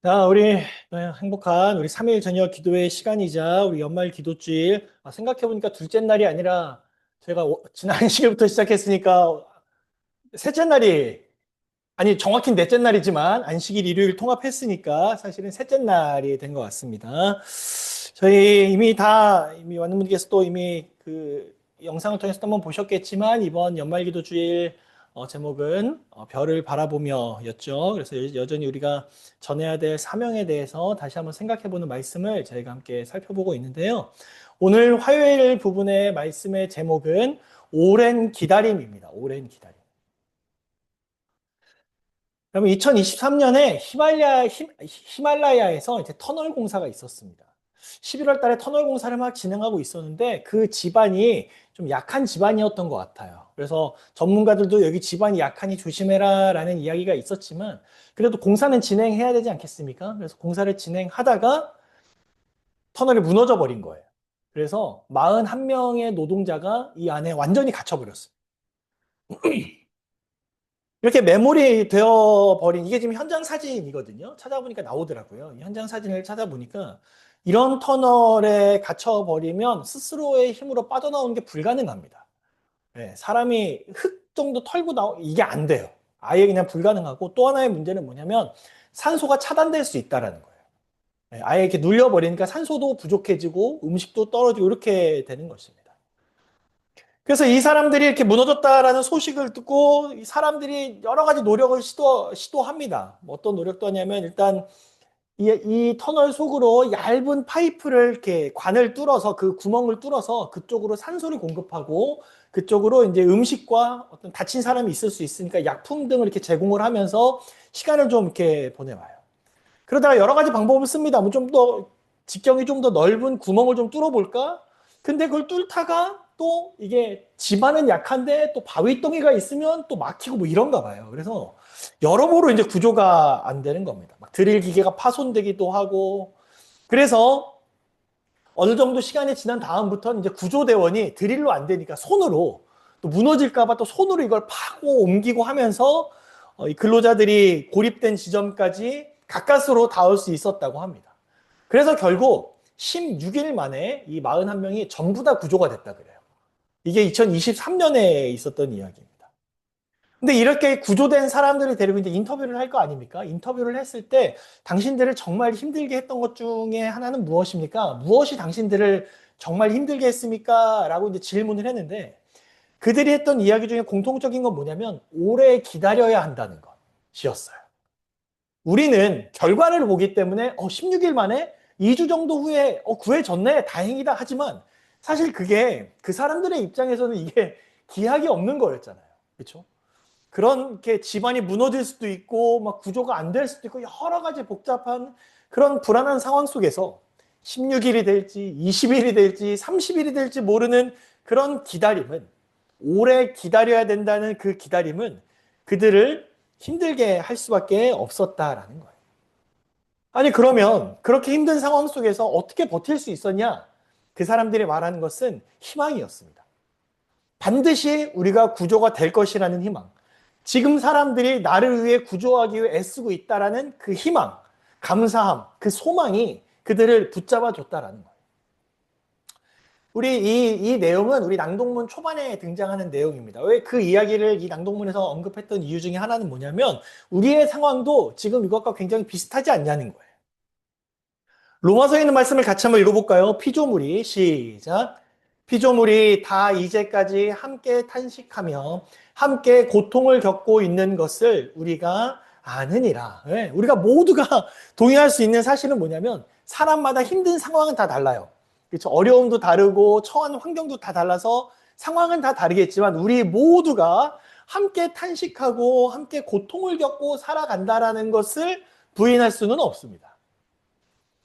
자, 우리 행복한 우리 3일 저녁 기도의 시간이자 우리 연말 기도주일. 생각해보니까 둘째 날이 아니라 제가 지난 시간부터 시작했으니까 셋째 날이, 아니 정확히 넷째 날이지만 안식일 일요일 통합했으니까 사실은 셋째 날이 된 것 같습니다. 저희 이미 많은 분께서 또 이미 그 영상을 통해서 또 한번 보셨겠지만 이번 연말 기도주일 제목은 별을 바라보며였죠. 그래서 여전히 우리가 전해야 될 사명에 대해서 다시 한번 생각해보는 말씀을 저희가 함께 살펴보고 있는데요. 오늘 화요일 부분의 말씀의 제목은 오랜 기다림입니다. 오랜 기다림. 그러면 2023년에 히말라야에서 이제 터널 공사가 있었습니다. 11월 달에 터널 공사를 막 진행하고 있었는데 그 집안이 좀 약한 집안이었던 것 같아요. 그래서 전문가들도 여기 집안이 약하니 조심해라 라는 이야기가 있었지만 그래도 공사는 진행해야 되지 않겠습니까? 그래서 공사를 진행하다가 터널이 무너져 버린 거예요. 그래서 41명의 노동자가 이 안에 완전히 갇혀버렸어요. 이렇게 메모리 되어 버린 이게 지금 현장 사진이거든요. 찾아보니까 나오더라고요. 이 현장 사진을 찾아보니까 이런 터널에 갇혀 버리면 스스로의 힘으로 빠져나오는 게 불가능합니다. 네, 사람이 흙 정도 털고 이게 안 돼요. 아예 그냥 불가능하고 또 하나의 문제는 뭐냐면 산소가 차단될 수 있다라는 거예요. 네, 아예 이렇게 눌려 버리니까 산소도 부족해지고 음식도 떨어지고 이렇게 되는 것입니다. 그래서 이 사람들이 이렇게 무너졌다라는 소식을 듣고 이 사람들이 여러 가지 노력을 시도합니다. 뭐 어떤 노력도 하냐면 일단 이 터널 속으로 얇은 파이프를 이렇게 관을 뚫어서 그 구멍을 뚫어서 그쪽으로 산소를 공급하고 그쪽으로 이제 음식과 어떤 다친 사람이 있을 수 있으니까 약품 등을 이렇게 제공을 하면서 시간을 좀 이렇게 보내와요. 그러다가 여러 가지 방법을 씁니다. 뭐 좀 더 직경이 좀 더 넓은 구멍을 좀 뚫어볼까? 근데 그걸 뚫다가 또 이게 집안은 약한데 또 바위덩이가 있으면 또 막히고 뭐 이런가 봐요. 그래서 여러모로 이제 구조가 안 되는 겁니다. 막 드릴 기계가 파손되기도 하고 그래서 어느 정도 시간이 지난 다음부터는 이제 구조대원이 드릴로 안 되니까 손으로 또 무너질까봐 또 손으로 이걸 파고 옮기고 하면서 이 근로자들이 고립된 지점까지 가까스로 닿을 수 있었다고 합니다. 그래서 결국 16일 만에 이 41명이 전부 다 구조가 됐다 그래요. 이게 2023년에 있었던 이야기입니다. 근데 이렇게 구조된 사람들을 데리고 이제 인터뷰를 할 거 아닙니까? 인터뷰를 했을 때 당신들을 정말 힘들게 했던 것 중에 하나는 무엇입니까? 무엇이 당신들을 정말 힘들게 했습니까? 라고 이제 질문을 했는데 그들이 했던 이야기 중에 공통적인 건 뭐냐면 오래 기다려야 한다는 것이었어요. 우리는 결과를 보기 때문에 16일 만에 2주 정도 후에 구해졌네 다행이다 하지만 사실 그게 그 사람들의 입장에서는 이게 기약이 없는 거였잖아요. 그렇죠? 그렇게 집안이 무너질 수도 있고 막 구조가 안 될 수도 있고 여러 가지 복잡한 그런 불안한 상황 속에서 16일이 될지 20일이 될지 30일이 될지 모르는 그런 기다림은 오래 기다려야 된다는 그 기다림은 그들을 힘들게 할 수밖에 없었다라는 거예요. 아니 그러면 그렇게 힘든 상황 속에서 어떻게 버틸 수 있었냐? 그 사람들이 말하는 것은 희망이었습니다. 반드시 우리가 구조가 될 것이라는 희망. 지금 사람들이 나를 위해 구조하기 위해 애쓰고 있다라는 그 희망, 감사함, 그 소망이 그들을 붙잡아 줬다라는 거예요. 우리 이 내용은 우리 낭독문 초반에 등장하는 내용입니다. 왜 그 이야기를 이 낭독문에서 언급했던 이유 중에 하나는 뭐냐면 우리의 상황도 지금 이것과 굉장히 비슷하지 않냐는 거예요. 로마서에 있는 말씀을 같이 한번 읽어볼까요? 피조물이 시작. 피조물이 다 이제까지 함께 탄식하며 함께 고통을 겪고 있는 것을 우리가 아느니라. 네, 우리가 모두가 동의할 수 있는 사실은 뭐냐면 사람마다 힘든 상황은 다 달라요. 그렇죠? 어려움도 다르고 처한 환경도 다 달라서 상황은 다 다르겠지만 우리 모두가 함께 탄식하고 함께 고통을 겪고 살아간다라는 것을 부인할 수는 없습니다.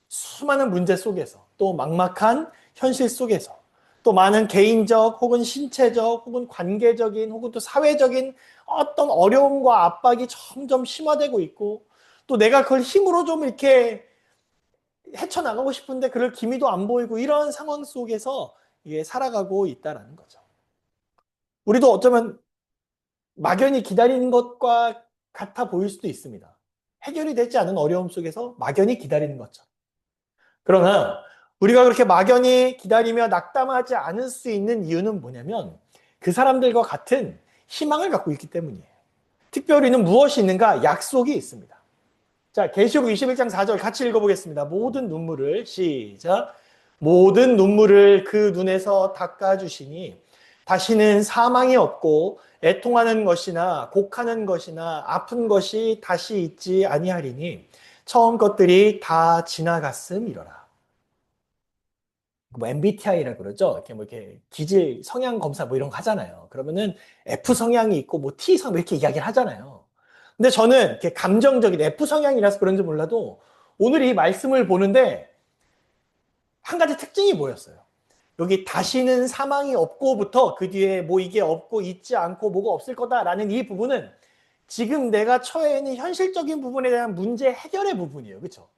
수많은 문제 속에서 또 막막한 현실 속에서 또 많은 개인적 혹은 신체적 혹은 관계적인 혹은 또 사회적인 어떤 어려움과 압박이 점점 심화되고 있고 또 내가 그걸 힘으로 좀 이렇게 헤쳐나가고 싶은데 그럴 기미도 안 보이고 이런 상황 속에서 이게 살아가고 있다는 거죠. 우리도 어쩌면 막연히 기다리는 것과 같아 보일 수도 있습니다. 해결이 되지 않은 어려움 속에서 막연히 기다리는 거죠. 그러나 우리가 그렇게 막연히 기다리며 낙담하지 않을 수 있는 이유는 뭐냐면 그 사람들과 같은 희망을 갖고 있기 때문이에요. 특별히는 무엇이 있는가? 약속이 있습니다. 자, 계시록 21장 4절 같이 읽어보겠습니다. 모든 눈물을 시작. 모든 눈물을 그 눈에서 닦아주시니 다시는 사망이 없고 애통하는 것이나 곡하는 것이나 아픈 것이 다시 있지 아니하리니 처음 것들이 다 지나갔음이로라. 뭐 MBTI라 그러죠. 이렇게 뭐 이렇게 기질 성향 검사 뭐 이런 거 하잖아요. 그러면은 F 성향이 있고 뭐 T 성 이렇게 이야기를 하잖아요. 근데 저는 이렇게 감정적인 F 성향이라서 그런지 몰라도 오늘 이 말씀을 보는데 한 가지 특징이 보였어요. 여기 다시는 사망이 없고부터 그 뒤에 뭐 이게 없고 있지 않고 뭐가 없을 거다라는 이 부분은 지금 내가 처해 있는 현실적인 부분에 대한 문제 해결의 부분이에요. 그렇죠?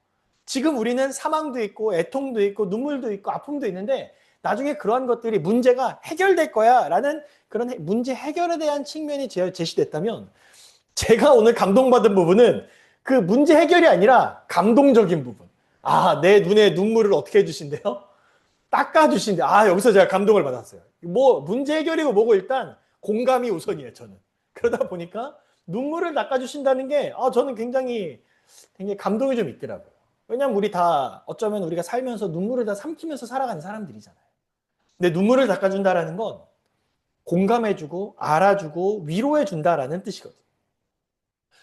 지금 우리는 사망도 있고 애통도 있고 눈물도 있고 아픔도 있는데 나중에 그러한 것들이 문제가 해결될 거야 라는 그런 문제 해결에 대한 측면이 제시됐다면 제가 오늘 감동받은 부분은 그 문제 해결이 아니라 감동적인 부분. 아, 내 눈에 눈물을 어떻게 해주신대요? 닦아주신대. 아, 여기서 제가 감동을 받았어요. 뭐 문제 해결이고 뭐고 일단 공감이 우선이에요, 저는. 그러다 보니까 눈물을 닦아주신다는 게 저는 굉장히 감동이 좀 있더라고요. 왜냐면 우리 다 어쩌면 우리가 살면서 눈물을 다 삼키면서 살아가는 사람들이잖아요. 근데 눈물을 닦아준다라는 건 공감해주고 알아주고 위로해준다라는 뜻이거든요.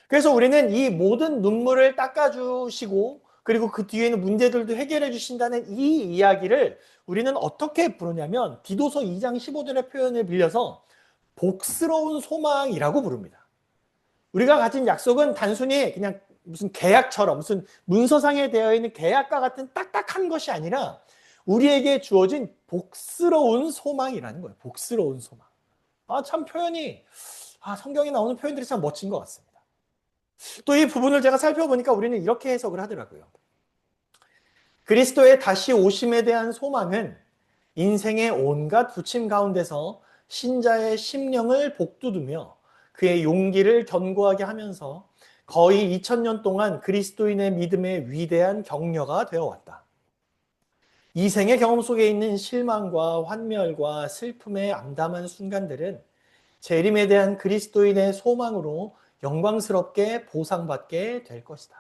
그래서 우리는 이 모든 눈물을 닦아주시고 그리고 그 뒤에는 문제들도 해결해 주신다는 이 이야기를 우리는 어떻게 부르냐면 디도서 2장 15절의 표현을 빌려서 복스러운 소망이라고 부릅니다. 우리가 가진 약속은 단순히 그냥 무슨 계약처럼 무슨 문서상에 되어 있는 계약과 같은 딱딱한 것이 아니라 우리에게 주어진 복스러운 소망이라는 거예요. 복스러운 소망. 참 표현이 성경에 나오는 표현들이 참 멋진 것 같습니다. 또 이 부분을 제가 살펴보니까 우리는 이렇게 해석을 하더라고요. 그리스도의 다시 오심에 대한 소망은 인생의 온갖 부침 가운데서 신자의 심령을 복돋우며 그의 용기를 견고하게 하면서 거의 2000년 동안 그리스도인의 믿음의 위대한 격려가 되어왔다. 이 생의 경험 속에 있는 실망과 환멸과 슬픔의 암담한 순간들은 재림에 대한 그리스도인의 소망으로 영광스럽게 보상받게 될 것이다.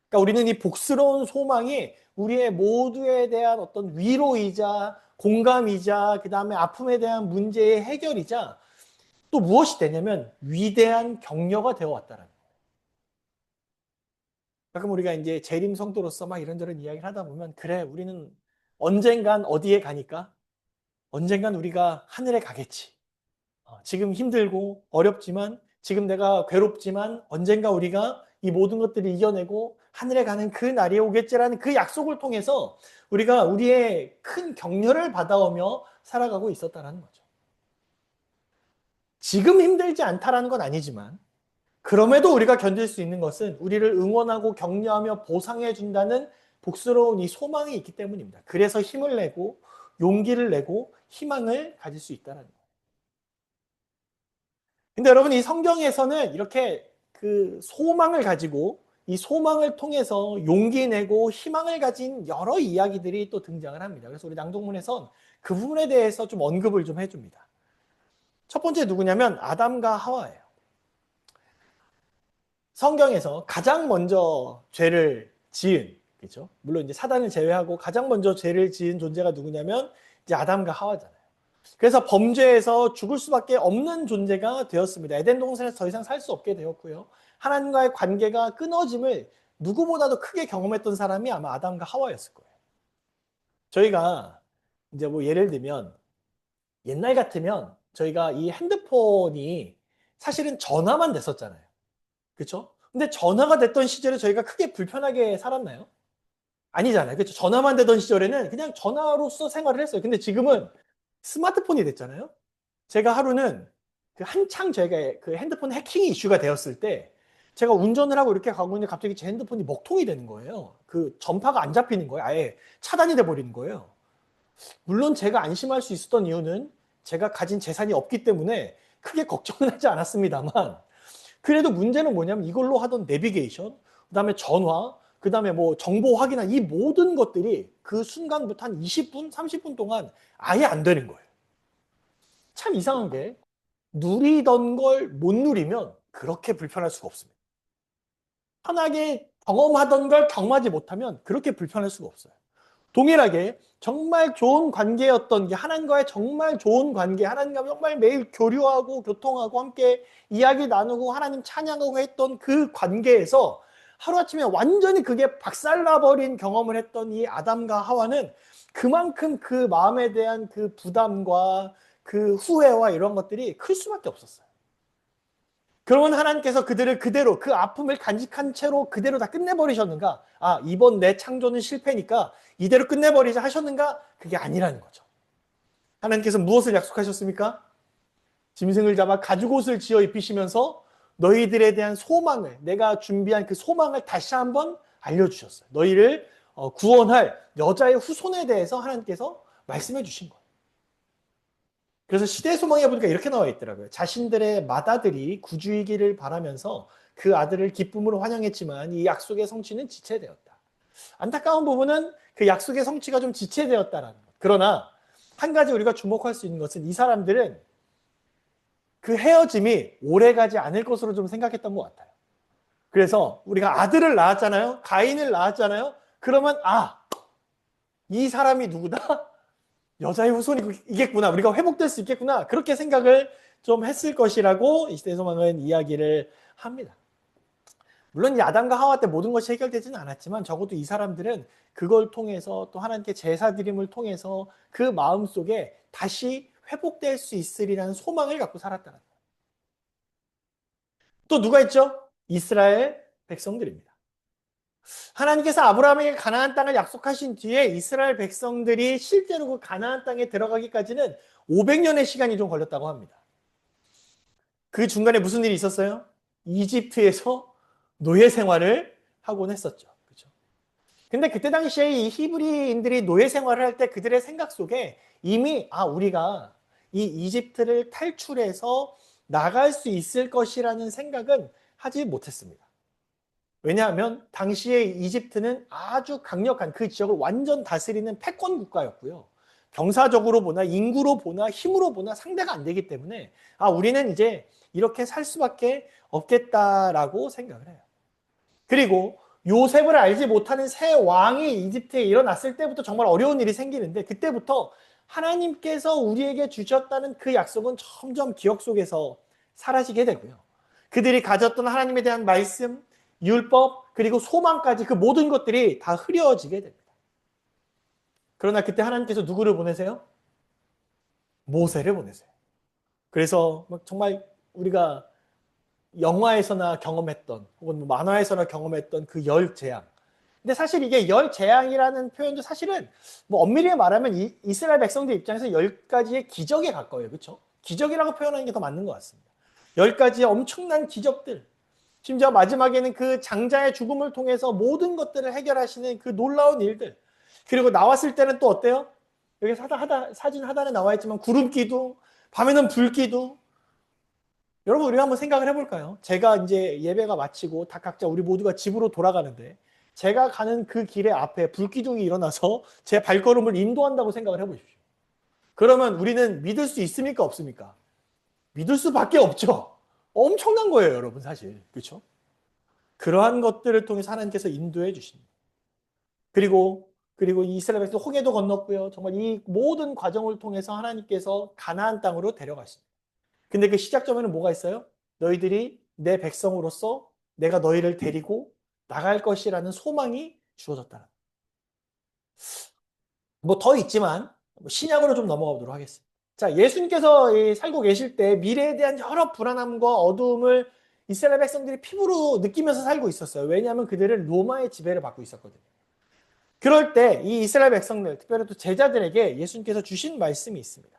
그러니까 우리는 이 복스러운 소망이 우리의 모두에 대한 어떤 위로이자 공감이자 그 다음에 아픔에 대한 문제의 해결이자 또 무엇이 되냐면 위대한 격려가 되어 왔다라는 거예요. 가끔 우리가 이제 재림 성도로서 막 이런저런 이야기를 하다 보면 그래 우리는 언젠간 어디에 가니까 언젠간 우리가 하늘에 가겠지. 지금 힘들고 어렵지만 지금 내가 괴롭지만 언젠가 우리가 이 모든 것들을 이겨내고 하늘에 가는 그 날이 오겠지라는 그 약속을 통해서 우리가 우리의 큰 격려를 받아오며 살아가고 있었다는 거죠. 지금 힘들지 않다라는 건 아니지만 그럼에도 우리가 견딜 수 있는 것은 우리를 응원하고 격려하며 보상해 준다는 복스러운 이 소망이 있기 때문입니다. 그래서 힘을 내고 용기를 내고 희망을 가질 수 있다는 거예요. 근데 여러분 이 성경에서는 이렇게 그 소망을 가지고 이 소망을 통해서 용기 내고 희망을 가진 여러 이야기들이 또 등장을 합니다. 그래서 우리 낭독문에선 그 부분에 대해서 좀 언급을 좀 해줍니다. 첫 번째 누구냐면 아담과 하와예요. 성경에서 가장 먼저 죄를 지은, 그렇죠? 물론 이제 사단을 제외하고 가장 먼저 죄를 지은 존재가 누구냐면 이제 아담과 하와잖아요. 그래서 범죄에서 죽을 수밖에 없는 존재가 되었습니다. 에덴 동산에서 더 이상 살 수 없게 되었고요. 하나님과의 관계가 끊어짐을 누구보다도 크게 경험했던 사람이 아마 아담과 하와였을 거예요. 저희가 이제 뭐 예를 들면 옛날 같으면 저희가 이 핸드폰이 사실은 전화만 됐었잖아요. 그렇죠? 근데 전화가 됐던 시절에 저희가 크게 불편하게 살았나요? 아니잖아요. 그렇죠? 전화만 되던 시절에는 그냥 전화로서 생활을 했어요. 근데 지금은 스마트폰이 됐잖아요. 제가 하루는 그 한창 제가 그 핸드폰 해킹 이슈가 되었을 때 제가 운전을 하고 이렇게 가고 있는데 갑자기 제 핸드폰이 먹통이 되는 거예요. 그 전파가 안 잡히는 거예요. 아예 차단이 돼 버리는 거예요. 물론 제가 안심할 수 있었던 이유는 제가 가진 재산이 없기 때문에 크게 걱정은 하지 않았습니다만 그래도 문제는 뭐냐면 이걸로 하던 내비게이션, 그다음에 전화, 그다음에 뭐 정보 확인한 이 모든 것들이 그 순간부터 한 20분, 30분 동안 아예 안 되는 거예요. 참 이상한 게 누리던 걸 못 누리면 그렇게 불편할 수가 없습니다. 편하게 경험하던 걸 경험하지 못하면 그렇게 불편할 수가 없어요. 동일하게 정말 좋은 관계였던 게 하나님과의 정말 좋은 관계, 하나님과 정말 매일 교류하고 교통하고 함께 이야기 나누고 하나님 찬양하고 했던 그 관계에서 하루아침에 완전히 그게 박살나버린 경험을 했던 이 아담과 하와는 그만큼 그 마음에 대한 그 부담과 그 후회와 이런 것들이 클 수밖에 없었어요. 그러면 하나님께서 그들을 그대로 그 아픔을 간직한 채로 그대로 다 끝내버리셨는가? 아, 이번 내 창조는 실패니까 이대로 끝내버리자 하셨는가? 그게 아니라는 거죠. 하나님께서 무엇을 약속하셨습니까? 짐승을 잡아 가죽옷을 지어 입히시면서 너희들에 대한 소망을, 내가 준비한 그 소망을 다시 한번 알려주셨어요. 너희를 구원할 여자의 후손에 대해서 하나님께서 말씀해 주신 거예요. 그래서 시대 소망에 보니까 이렇게 나와 있더라고요. 자신들의 맏아들이 구주이기를 바라면서 그 아들을 기쁨으로 환영했지만 이 약속의 성취는 지체되었다. 안타까운 부분은 그 약속의 성취가 좀 지체되었다라는 것. 그러나 한 가지 우리가 주목할 수 있는 것은 이 사람들은 그 헤어짐이 오래가지 않을 것으로 좀 생각했던 것 같아요. 그래서 우리가 아들을 낳았잖아요. 가인을 낳았잖아요. 그러면 이 사람이 누구다? 여자의 후손이겠구나. 우리가 회복될 수 있겠구나. 그렇게 생각을 좀 했을 것이라고 이 시대 소망은 이야기를 합니다. 물론 이 아담과 하와 때 모든 것이 해결되지는 않았지만 적어도 이 사람들은 그걸 통해서 또 하나님께 제사 드림을 통해서 그 마음속에 다시 회복될 수 있으리라는 소망을 갖고 살았다는 거예요. 또 누가 있죠? 이스라엘 백성들입니다. 하나님께서 아브라함에게 가나안 땅을 약속하신 뒤에 이스라엘 백성들이 실제로 그 가나안 땅에 들어가기까지는 500년의 시간이 좀 걸렸다고 합니다. 그 중간에 무슨 일이 있었어요? 이집트에서 노예 생활을 하곤 했었죠. 그렇죠? 근데 그때 당시에 이 히브리인들이 노예 생활을 할 때 그들의 생각 속에 이미 우리가 이 이집트를 탈출해서 나갈 수 있을 것이라는 생각은 하지 못했습니다. 왜냐하면 당시에 이집트는 아주 강력한 그 지역을 완전 다스리는 패권 국가였고요. 경사적으로 보나 인구로 보나 힘으로 보나 상대가 안 되기 때문에 우리는 이제 이렇게 살 수밖에 없겠다라고 생각을 해요. 그리고 요셉을 알지 못하는 새 왕이 이집트에 일어났을 때부터 정말 어려운 일이 생기는데 그때부터 하나님께서 우리에게 주셨다는 그 약속은 점점 기억 속에서 사라지게 되고요. 그들이 가졌던 하나님에 대한 말씀, 율법, 그리고 소망까지 그 모든 것들이 다 흐려지게 됩니다. 그러나 그때 하나님께서 누구를 보내세요? 모세를 보내세요. 그래서 정말 우리가 영화에서나 경험했던 혹은 만화에서나 경험했던 그 열 재앙. 근데 사실 이게 열 재앙이라는 표현도 사실은 엄밀히 말하면 이스라엘 백성들 입장에서 10가지의 기적에 가까워요. 그렇죠? 기적이라고 표현하는 게 더 맞는 것 같습니다. 10가지의 엄청난 기적들. 심지어 마지막에는 그 장자의 죽음을 통해서 모든 것들을 해결하시는 그 놀라운 일들. 그리고 나왔을 때는 또 어때요? 여기 사진 하단에 나와 있지만 구름 기둥, 밤에는 불 기둥. 여러분 우리가 한번 생각을 해볼까요? 제가 이제 예배가 마치고 다 각자 우리 모두가 집으로 돌아가는데 제가 가는 그 길의 앞에 불기둥이 일어나서 제 발걸음을 인도한다고 생각을 해보십시오. 그러면 우리는 믿을 수 있습니까? 없습니까? 믿을 수밖에 없죠. 엄청난 거예요, 여러분 사실. 그렇죠? 그러한 것들을 통해서 하나님께서 인도해 주십니다. 그리고 이스라엘 백성 홍해도 건넜고요. 정말 이 모든 과정을 통해서 하나님께서 가나안 땅으로 데려가십니다. 근데 그 시작점에는 뭐가 있어요? 너희들이 내 백성으로서 내가 너희를 데리고 나갈 것이라는 소망이 주어졌다. 더 있지만 신약으로 좀 넘어가 보도록 하겠습니다. 자, 예수님께서 살고 계실 때 미래에 대한 여러 불안함과 어두움을 이스라엘 백성들이 피부로 느끼면서 살고 있었어요. 왜냐하면 그들은 로마의 지배를 받고 있었거든요. 그럴 때 이 이스라엘 백성들, 특별히 또 제자들에게 예수님께서 주신 말씀이 있습니다.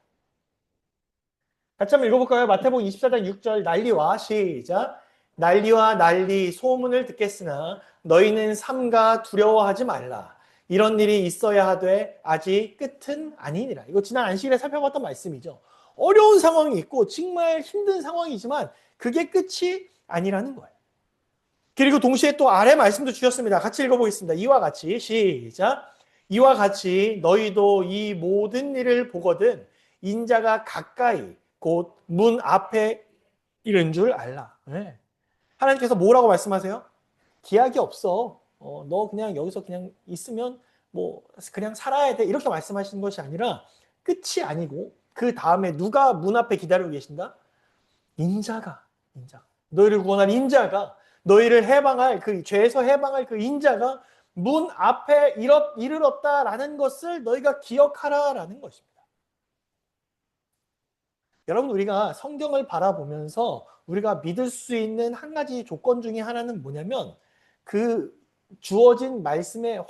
같이 한번 읽어볼까요? 마태복음 24장 6절 난리와 시작. 난리와 난리 소문을 듣겠으나 너희는 삼가 두려워하지 말라. 이런 일이 있어야 하되 아직 끝은 아니니라. 이거 지난 안식일에 살펴봤던 말씀이죠. 어려운 상황이 있고 정말 힘든 상황이지만 그게 끝이 아니라는 거예요. 그리고 동시에 또 아래 말씀도 주셨습니다. 같이 읽어보겠습니다. 이와 같이 시작. 이와 같이 너희도 이 모든 일을 보거든 인자가 가까이 곧 문 앞에 이른 줄 알라. 네. 하나님께서 뭐라고 말씀하세요? 기약이 없어. 너 그냥 여기서 그냥 있으면 뭐 그냥 살아야 돼. 이렇게 말씀하시는 것이 아니라 끝이 아니고 그 다음에 누가 문 앞에 기다리고 계신다? 인자가. 너희를 구원할 인자가 너희를 해방할 그 죄에서 해방할 그 인자가 문 앞에 이르렀다라는 것을 너희가 기억하라라는 것입니다. 여러분 우리가 성경을 바라보면서 우리가 믿을 수 있는 한 가지 조건 중에 하나는 뭐냐면 그 주어진 말씀의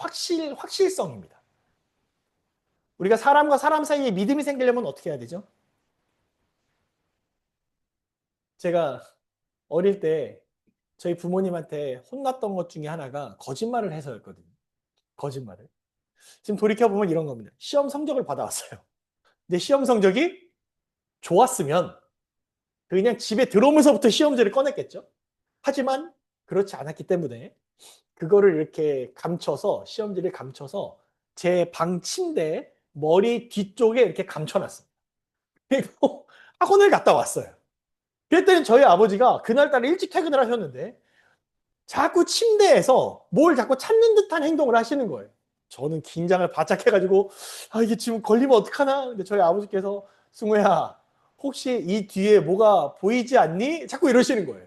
확실성입니다. 우리가 사람과 사람 사이에 믿음이 생기려면 어떻게 해야 되죠? 제가 어릴 때 저희 부모님한테 혼났던 것 중에 하나가 거짓말을 해서였거든요. 거짓말을. 지금 돌이켜보면 이런 겁니다. 시험 성적을 받아왔어요. 근데 시험 성적이 좋았으면 그냥 집에 들어오면서부터 시험지를 꺼냈겠죠. 하지만 그렇지 않았기 때문에 그거를 이렇게 감춰서 시험지를 감춰서 제 방 침대 머리 뒤쪽에 이렇게 감춰놨습니다. 그리고 학원을 갔다 왔어요. 그랬더니 저희 아버지가 그날따라 일찍 퇴근을 하셨는데 자꾸 침대에서 뭘 자꾸 찾는 듯한 행동을 하시는 거예요. 저는 긴장을 바짝 해가지고 이게 지금 걸리면 어떡하나. 근데 저희 아버지께서 승우야 혹시 이 뒤에 뭐가 보이지 않니? 자꾸 이러시는 거예요.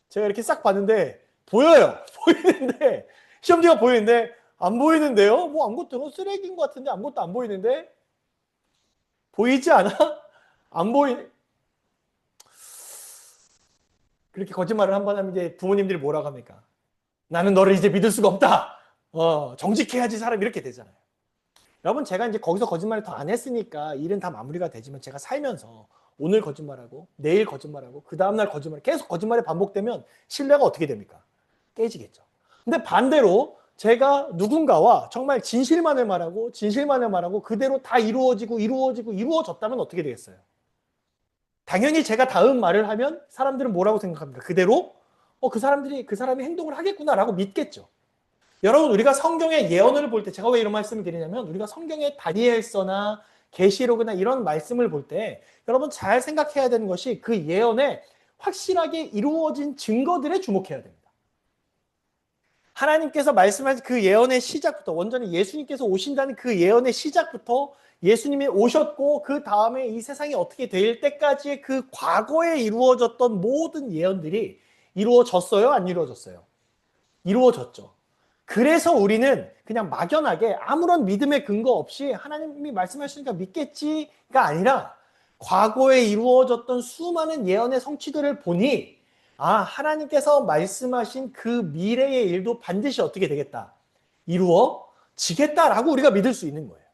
제가 이렇게 싹 봤는데 보여요. 보이는데 시험지가 보이는데 안 보이는데요? 뭐 아무것도 쓰레기인 것 같은데 아무것도 안 보이는데 보이지 않아? 안 보이. 그렇게 거짓말을 한 번 하면 이제 부모님들이 뭐라고 합니까? 나는 너를 이제 믿을 수가 없다. 정직해야지 사람 이렇게 되잖아요. 여러분 제가 이제 거기서 거짓말을 더 안 했으니까 일은 다 마무리가 되지만 제가 살면서 오늘 거짓말하고 내일 거짓말하고 그 다음날 거짓말 계속 거짓말이 반복되면 신뢰가 어떻게 됩니까? 깨지겠죠. 근데 반대로 제가 누군가와 정말 진실만을 말하고 그대로 다 이루어졌다면 어떻게 되겠어요? 당연히 제가 다음 말을 하면 사람들은 뭐라고 생각합니까? 그대로 그 사람이 행동을 하겠구나라고 믿겠죠. 여러분 우리가 성경의 예언을 볼 때 제가 왜 이런 말씀을 드리냐면 우리가 성경의 다니엘서나 계시록이나 이런 말씀을 볼 때 여러분 잘 생각해야 되는 것이 그 예언에 확실하게 이루어진 증거들에 주목해야 됩니다. 하나님께서 말씀하신 그 예언의 시작부터 완전히 예수님께서 오신다는 그 예언의 시작부터 예수님이 오셨고 그 다음에 이 세상이 어떻게 될 때까지의 그 과거에 이루어졌던 모든 예언들이 이루어졌어요? 안 이루어졌어요? 이루어졌죠. 그래서 우리는 그냥 막연하게 아무런 믿음의 근거 없이 하나님이 말씀하시니까 믿겠지가 아니라 과거에 이루어졌던 수많은 예언의 성취들을 보니 하나님께서 말씀하신 그 미래의 일도 반드시 어떻게 되겠다. 이루어지겠다라고 우리가 믿을 수 있는 거예요.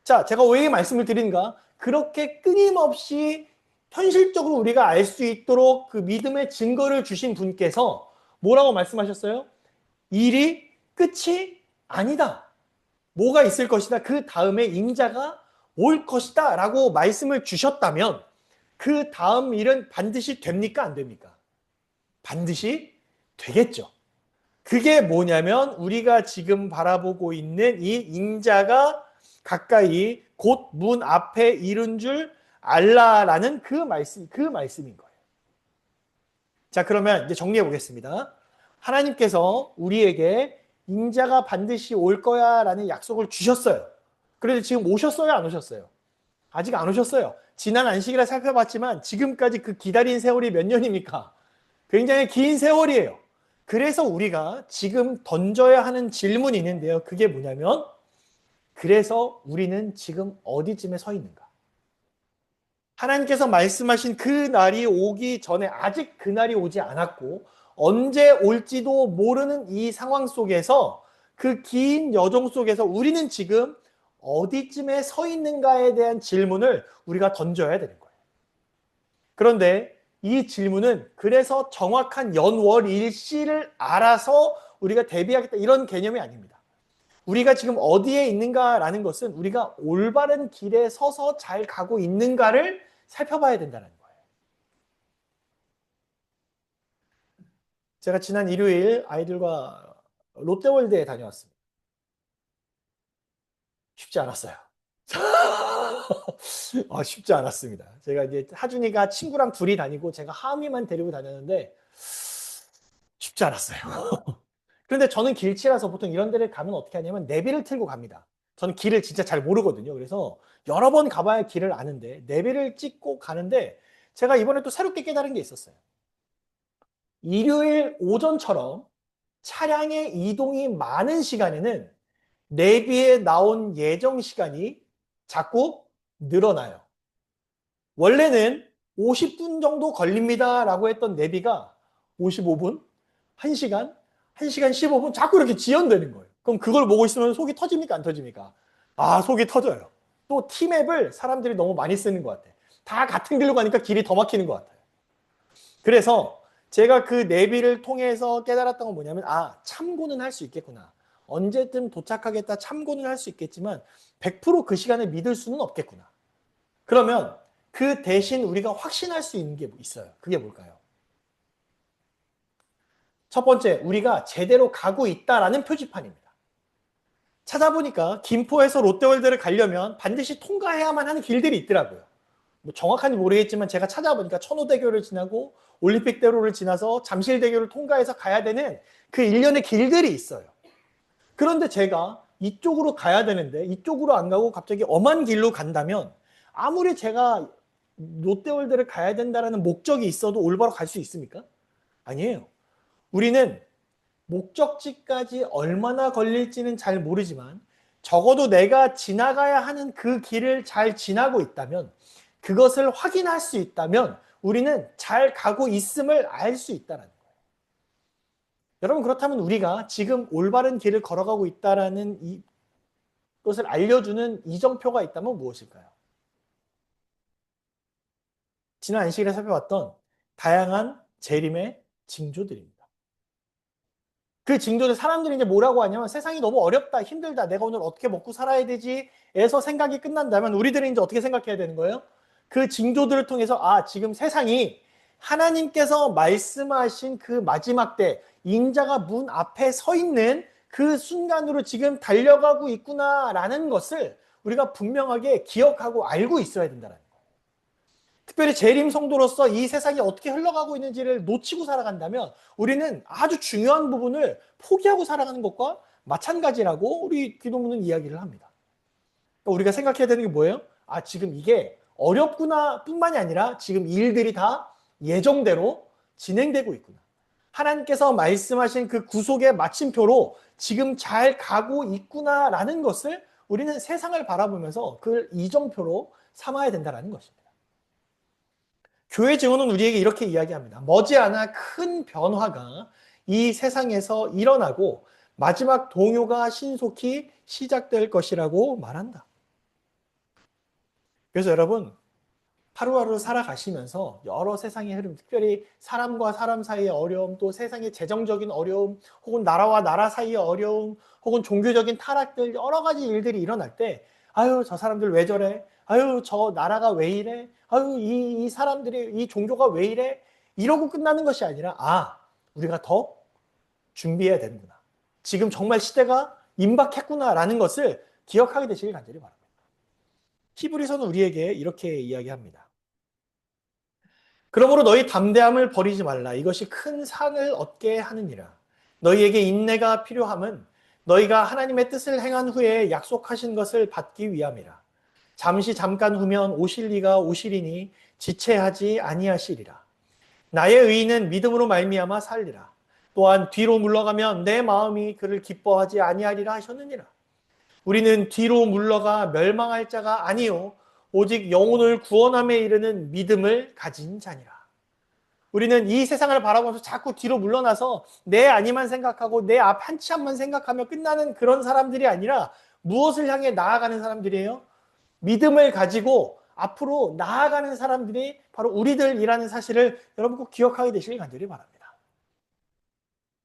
자, 제가 왜 이 말씀을 드린가? 그렇게 끊임없이 현실적으로 우리가 알 수 있도록 그 믿음의 증거를 주신 분께서 뭐라고 말씀하셨어요? 일이 끝이 아니다. 뭐가 있을 것이다. 그 다음에 인자가 올 것이다 라고 말씀을 주셨다면 그 다음 일은 반드시 됩니까? 안 됩니까? 반드시 되겠죠. 그게 뭐냐면 우리가 지금 바라보고 있는 이 인자가 가까이 곧 문 앞에 이른 줄 알라라는 그 말씀인 거예요. 자, 그러면 이제 정리해 보겠습니다. 하나님께서 우리에게 인자가 반드시 올 거야 라는 약속을 주셨어요. 그런데 지금 오셨어요? 안 오셨어요? 아직 안 오셨어요. 지난 안식일에 살펴봤지만 지금까지 그 기다린 세월이 몇 년입니까? 굉장히 긴 세월이에요. 그래서 우리가 지금 던져야 하는 질문이 있는데요. 그게 뭐냐면 그래서 우리는 지금 어디쯤에 서 있는가? 하나님께서 말씀하신 그 날이 오기 전에 아직 그 날이 오지 않았고 언제 올지도 모르는 이 상황 속에서 그 긴 여정 속에서 우리는 지금 어디쯤에 서 있는가에 대한 질문을 우리가 던져야 되는 거예요. 그런데 이 질문은 그래서 정확한 연월일시를 알아서 우리가 대비하겠다 이런 개념이 아닙니다. 우리가 지금 어디에 있는가라는 것은 우리가 올바른 길에 서서 잘 가고 있는가를 살펴봐야 된다는 거예요. 제가 지난 일요일 아이들과 롯데월드에 다녀왔습니다. 쉽지 않았어요. 쉽지 않았습니다. 제가 이제 하준이가 친구랑 둘이 다니고 제가 하미만 데리고 다녔는데 쉽지 않았어요. 그런데 저는 길치라서 보통 이런 데를 가면 어떻게 하냐면 내비를 틀고 갑니다. 저는 길을 진짜 잘 모르거든요. 그래서 여러 번 가봐야 길을 아는데 내비를 찍고 가는데 제가 이번에 또 새롭게 깨달은 게 있었어요. 일요일 오전처럼 차량의 이동이 많은 시간에는 내비에 나온 예정 시간이 자꾸 늘어나요. 원래는 50분 정도 걸립니다라고 했던 내비가 55분, 1시간, 1시간 15분 자꾸 이렇게 지연되는 거예요. 그럼 그걸 보고 있으면 속이 터집니까? 안 터집니까? 속이 터져요. 또 T맵을 사람들이 너무 많이 쓰는 것 같아요. 다 같은 길로 가니까 길이 더 막히는 것 같아요. 그래서 제가 그 내비를 통해서 깨달았던 건 뭐냐면 참고는 할 수 있겠구나. 언제든 도착하겠다 참고는 할 수 있겠지만 100%그 시간을 믿을 수는 없겠구나. 그러면 그 대신 우리가 확신할 수 있는 게 있어요. 그게 뭘까요? 첫 번째, 우리가 제대로 가고 있다라는 표지판입니다. 찾아보니까 김포에서 롯데월드를 가려면 반드시 통과해야만 하는 길들이 있더라고요. 뭐 정확한지 모르겠지만 제가 찾아보니까 천호대교를 지나고 올림픽대로를 지나서 잠실대교를 통과해서 가야 되는 그 일련의 길들이 있어요. 그런데 제가 이쪽으로 가야 되는데 이쪽으로 안 가고 갑자기 엄한 길로 간다면 아무리 제가 롯데월드를 가야 된다는 목적이 있어도 올바로 갈 수 있습니까? 아니에요. 우리는 목적지까지 얼마나 걸릴지는 잘 모르지만 적어도 내가 지나가야 하는 그 길을 잘 지나고 있다면 그것을 확인할 수 있다면 우리는 잘 가고 있음을 알 수 있다는 거예요. 여러분 그렇다면 우리가 지금 올바른 길을 걸어가고 있다는 이것을 알려주는 이정표가 있다면 무엇일까요? 지난 안식일에 살펴봤던 다양한 재림의 징조들입니다. 그 징조들 사람들이 이제 뭐라고 하냐면 세상이 너무 어렵다, 힘들다, 내가 오늘 어떻게 먹고 살아야 되지에서 생각이 끝난다면 우리들은 이제 어떻게 생각해야 되는 거예요? 그 징조들을 통해서 지금 세상이 하나님께서 말씀하신 그 마지막 때 인자가 문 앞에 서 있는 그 순간으로 지금 달려가고 있구나라는 것을 우리가 분명하게 기억하고 알고 있어야 된다는 거예요. 특별히 재림 성도로서 이 세상이 어떻게 흘러가고 있는지를 놓치고 살아간다면 우리는 아주 중요한 부분을 포기하고 살아가는 것과 마찬가지라고 우리 기도문은 이야기를 합니다. 그러니까 우리가 생각해야 되는 게 뭐예요? 지금 이게 어렵구나 뿐만이 아니라 지금 일들이 다 예정대로 진행되고 있구나. 하나님께서 말씀하신 그 구속의 마침표로 지금 잘 가고 있구나라는 것을 우리는 세상을 바라보면서 그 이정표로 삼아야 된다는 것입니다. 교회 증언은 우리에게 이렇게 이야기합니다. 머지않아 큰 변화가 이 세상에서 일어나고 마지막 동요가 신속히 시작될 것이라고 말한다. 그래서 여러분 하루하루 살아가시면서 여러 세상의 흐름, 특별히 사람과 사람 사이의 어려움, 또 세상의 재정적인 어려움, 혹은 나라와 나라 사이의 어려움, 혹은 종교적인 타락들, 여러 가지 일들이 일어날 때 저 사람들 왜 저래? 저 나라가 왜 이래? 이 사람들이, 이 종교가 왜 이래? 이러고 끝나는 것이 아니라 우리가 더 준비해야 되는구나. 지금 정말 시대가 임박했구나라는 것을 기억하게 되시길 간절히 바랍니다. 히브리서는 우리에게 이렇게 이야기합니다. 그러므로 너희 담대함을 버리지 말라. 이것이 큰 상을 얻게 하느니라. 너희에게 인내가 필요함은 너희가 하나님의 뜻을 행한 후에 약속하신 것을 받기 위함이라. 잠깐 후면 오실 이가 오시리니 지체하지 아니하시리라. 나의 의인은 믿음으로 말미암아 살리라. 또한 뒤로 물러가면 내 마음이 그를 기뻐하지 아니하리라 하셨느니라. 우리는 뒤로 물러가 멸망할 자가 아니요 오직 영혼을 구원함에 이르는 믿음을 가진 자니라. 우리는 이 세상을 바라보면서 자꾸 뒤로 물러나서 내 아니만 생각하고 내 앞 한 치 앞만 생각하며 끝나는 그런 사람들이 아니라 무엇을 향해 나아가는 사람들이에요? 믿음을 가지고 앞으로 나아가는 사람들이 바로 우리들이라는 사실을 여러분 꼭 기억하게 되시길 간절히 바랍니다.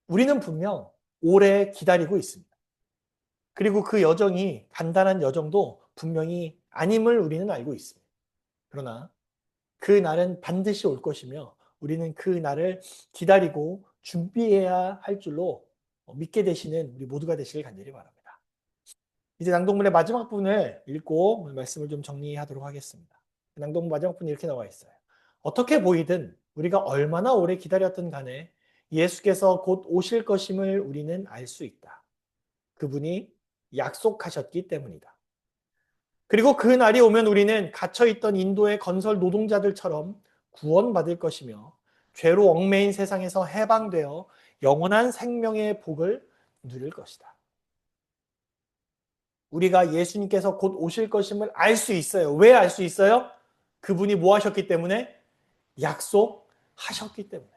우리는 분명 오래 기다리고 있습니다. 그리고 그 여정이 간단한 여정도 분명히 아님을 우리는 알고 있습니다. 그러나 그 날은 반드시 올 것이며 우리는 그 날을 기다리고 준비해야 할 줄로 믿게 되시는 우리 모두가 되시길 간절히 바랍니다. 이제 낭독문의 마지막 부분을 읽고 말씀을 좀 정리하도록 하겠습니다. 낭독문 마지막 부분이 이렇게 나와 있어요. 어떻게 보이든 우리가 얼마나 오래 기다렸든 간에 예수께서 곧 오실 것임을 우리는 알 수 있다. 그분이 약속하셨기 때문이다. 그리고 그 날이 오면 우리는 갇혀있던 인도의 건설 노동자들처럼 구원받을 것이며 죄로 얽매인 세상에서 해방되어 영원한 생명의 복을 누릴 것이다. 우리가 예수님께서 곧 오실 것임을 알 수 있어요. 왜 알 수 있어요? 그분이 뭐 하셨기 때문에? 약속하셨기 때문에.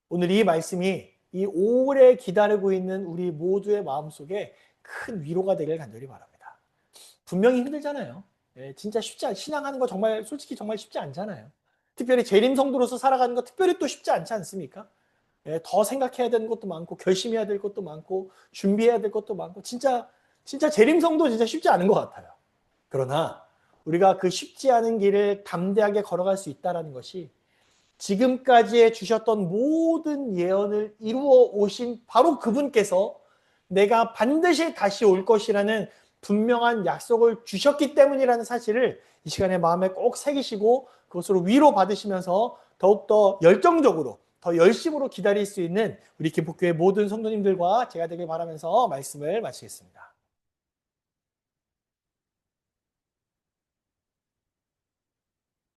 오늘 이 말씀이 이 오래 기다리고 있는 우리 모두의 마음속에 큰 위로가 되길 간절히 바랍니다. 분명히 힘들잖아요. 진짜 쉽지 않, 신앙하는 거 정말 솔직히 정말 쉽지 않잖아요. 특별히 재림 성도로서 살아가는 거 특별히 또 쉽지 않지 않습니까? 더 생각해야 되는 것도 많고 결심해야 될 것도 많고 준비해야 될 것도 많고 진짜 재림 성도 진짜 쉽지 않은 것 같아요. 그러나 우리가 그 쉽지 않은 길을 담대하게 걸어갈 수 있다는 것이 지금까지 주셨던 모든 예언을 이루어 오신 바로 그분께서 내가 반드시 다시 올 것이라는 분명한 약속을 주셨기 때문이라는 사실을 이 시간에 마음에 꼭 새기시고 그것으로 위로받으시면서 더욱더 열정적으로 더 열심으로 기다릴 수 있는 우리 김포교회 모든 성도님들과 제가 되길 바라면서 말씀을 마치겠습니다.